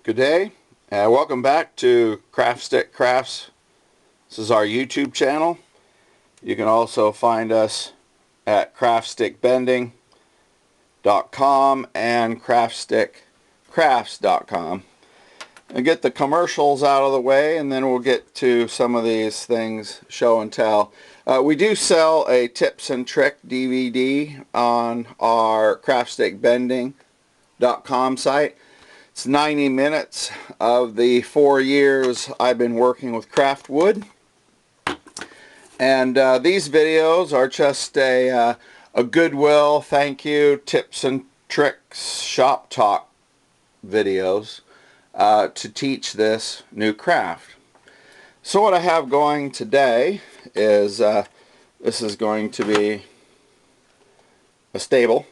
Good day, and welcome back to Craft Stick Crafts. This is our YouTube channel. You can also find us at craftstickbending.com and craftstickcrafts.com. And get the commercials out of the way, and then we'll get to some of these things, show and tell. We do sell a tips and trick DVD on our craftstickbending.com site. It's 90 minutes of the 4 years I've been working with craft wood. And these videos are just a goodwill, thank you, tips and tricks, shop talk videos to teach this new craft. So what I have going today is this is going to be a stable,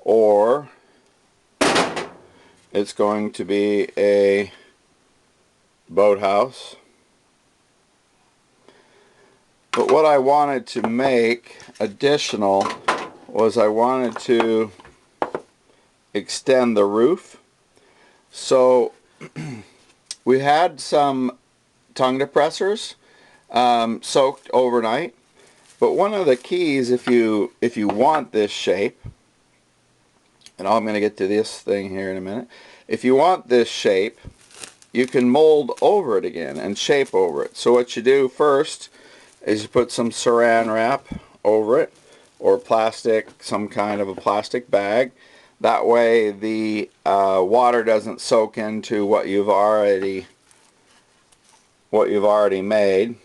or it's going to be a boathouse. But what I wanted to make additional was I wanted to extend the roof. So we had some tongue depressors soaked overnight. But one of the keys, if you want this shape, and I'm going to get to this thing here in a minute. If you want this shape, you can mold over it again and shape over it. So what you do first is you put some saran wrap over it, or plastic, some kind of a plastic bag. That way the water doesn't soak into what you've already made,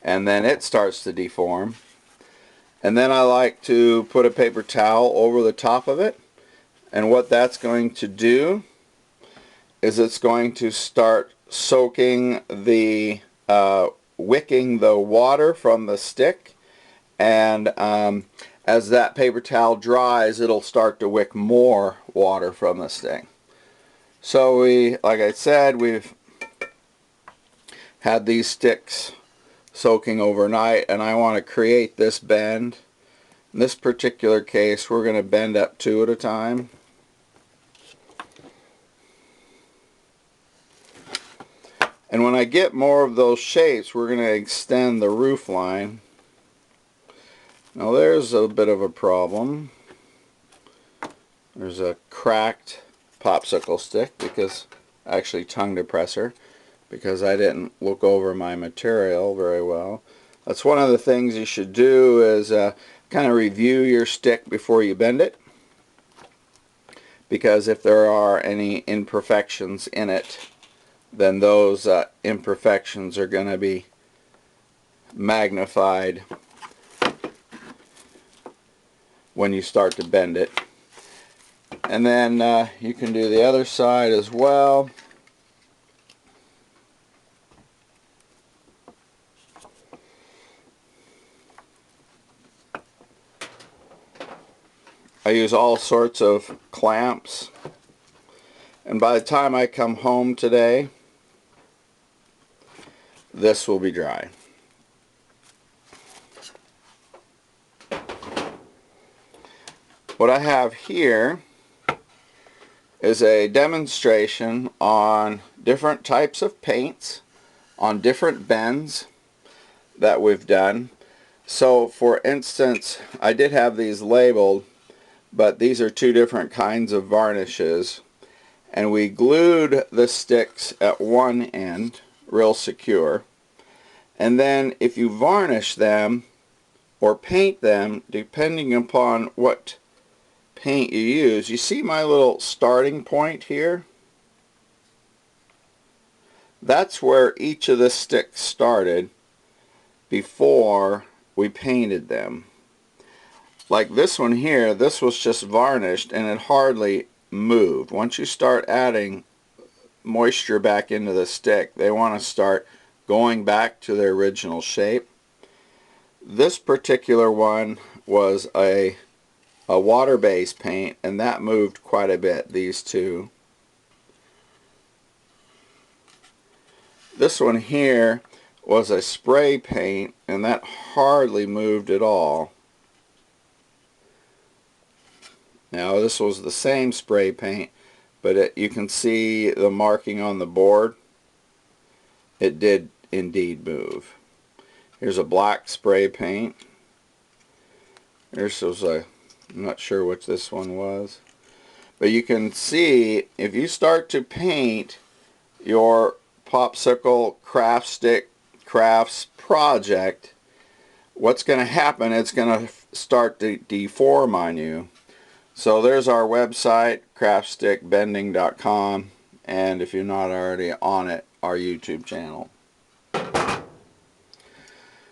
and then it starts to deform. And then I like to put a paper towel over the top of it, and what that's going to do is it's going to start soaking the wicking the water from the stick, and as that paper towel dries, it'll start to wick more water from the stick. So like I said, we've had these sticks soaking overnight, and I want to create this bend. In this particular case, we're going to bend up 2 at a time. And when I get more of those shapes, we're going to extend the roof line. Now there's a bit of a problem. There's a cracked popsicle stick, because actually tongue depressor, because I didn't look over my material very well. That's one of the things you should do, is kind of review your stick before you bend it, because if there are any imperfections in it, then those imperfections are going to be magnified when you start to bend it. And then you can do the other side as well. I use all sorts of clamps, and by the time I come home today, this will be dry. What I have here is a demonstration on different types of paints, on different bends that we've done. So for instance, I did have these labeled, but these are 2 different kinds of varnishes, and we glued the sticks at one end real secure, and then if you varnish them or paint them, depending upon what paint you use, you see my little starting point here? That's where each of the sticks started before we painted them. Like this one here, this was just varnished and it hardly moved. Once you start adding moisture back into the stick, they want to start going back to their original shape. This particular one was a water-based paint, and that moved quite a bit, these 2. This one here was a spray paint, and that hardly moved at all. Now this was the same spray paint, but you can see the marking on the board. It did indeed move. Here's a black spray paint. This was I'm not sure which this one was. But you can see if you start to paint your Popsicle craft stick crafts project, what's going to happen, it's going to start to deform on you. So there's our website, craftstickbending.com, and if you're not already on it, our YouTube channel.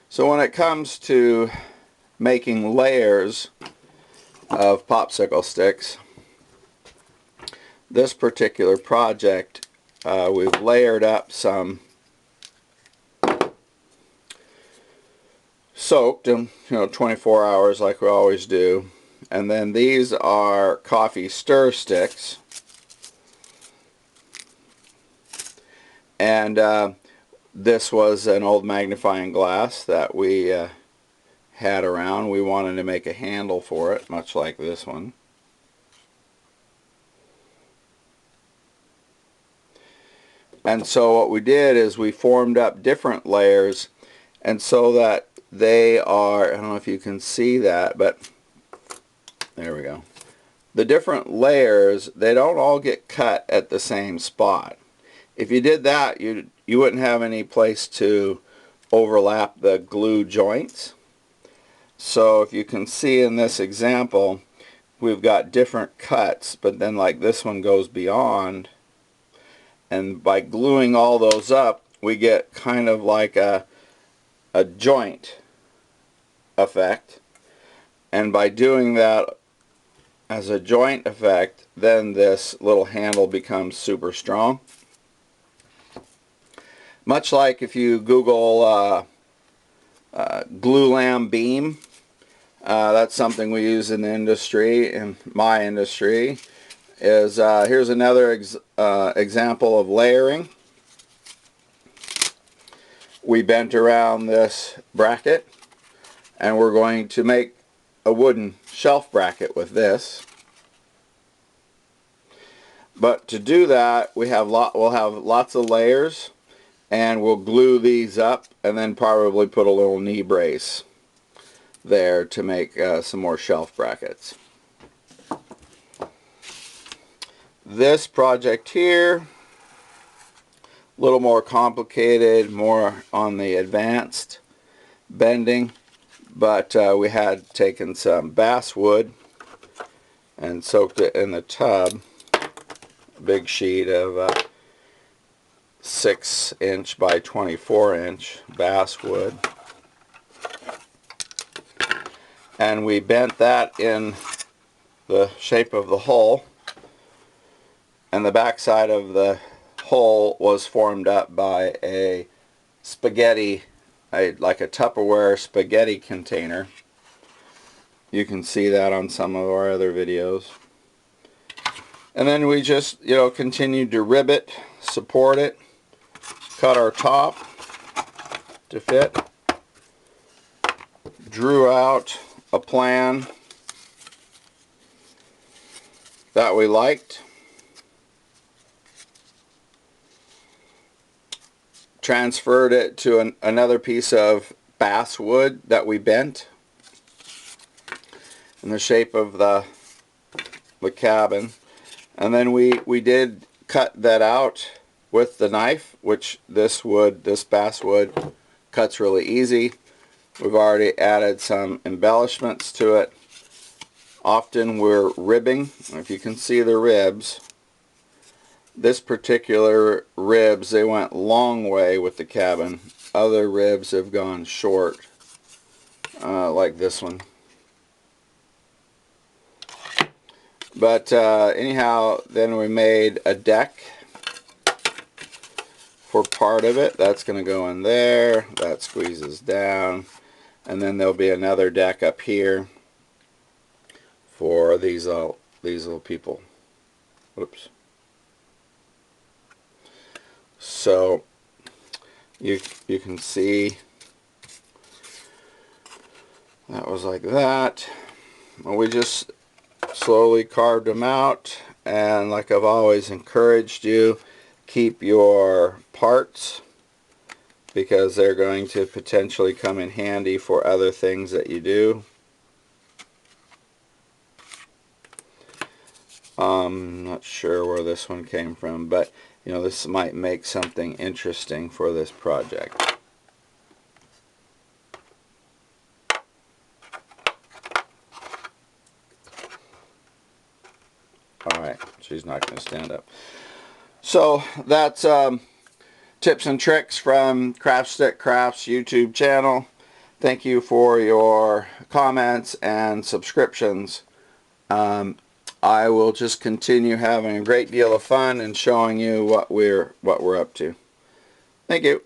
So when it comes to making layers of popsicle sticks, this particular project, we've layered up some soaked them, 24 hours like we always do. And then these are coffee stir sticks. And this was an old magnifying glass that we had around. We wanted to make a handle for it, much like this one. And so what we did is we formed up different layers, and so that they are, I don't know if you can see that, but there we go. The different layers, they don't all get cut at the same spot. If you did that, you wouldn't have any place to overlap the glue joints. So if you can see in this example, we've got different cuts, but then like this one goes beyond. And by gluing all those up, we get kind of like a joint effect. And by doing that as a joint effect, then this little handle becomes super strong. Much like if you Google glue lamb beam, that's something we use in the industry, in my industry. Here's another example of layering. We bent around this bracket, and we're going to make a wooden shelf bracket with this. But to do that, we'll have lots of layers, and we'll glue these up, and then probably put a little knee brace there to make some more shelf brackets. This project here, a little more complicated, more on the advanced bending, but we had taken some basswood and soaked it in the tub, a big sheet of 6-inch by 24-inch basswood, and we bent that in the shape of the hole. And the back side of the hole was formed up by a spaghetti, like a Tupperware spaghetti container. You can see that on some of our other videos. And then we just, continued to rivet, support it, cut our top to fit, drew out a plan that we liked, transferred it to another piece of basswood that we bent in the shape of the cabin, and then we did cut that out with the knife, which this basswood cuts really easy. We've already added some embellishments to it. Often we're ribbing. If you can see the ribs, this particular ribs, they went long way with the cabin. Other ribs have gone short, like this one. But anyhow, then we made a deck for part of it. That's going to go in there. That squeezes down. And then there'll be another deck up here for these little people. Whoops. So you can see that was like that. We just slowly carved them out, And like I've always encouraged you, keep your parts, because they're going to potentially come in handy for other things that you do. Not sure where this one came from, but you know, this might make something interesting for this project. Alright, she's not going to stand up. So that's tips and tricks from Craft Stick Crafts YouTube channel. Thank you for your comments and subscriptions. I will just continue having a great deal of fun and showing you what we're up to. Thank you.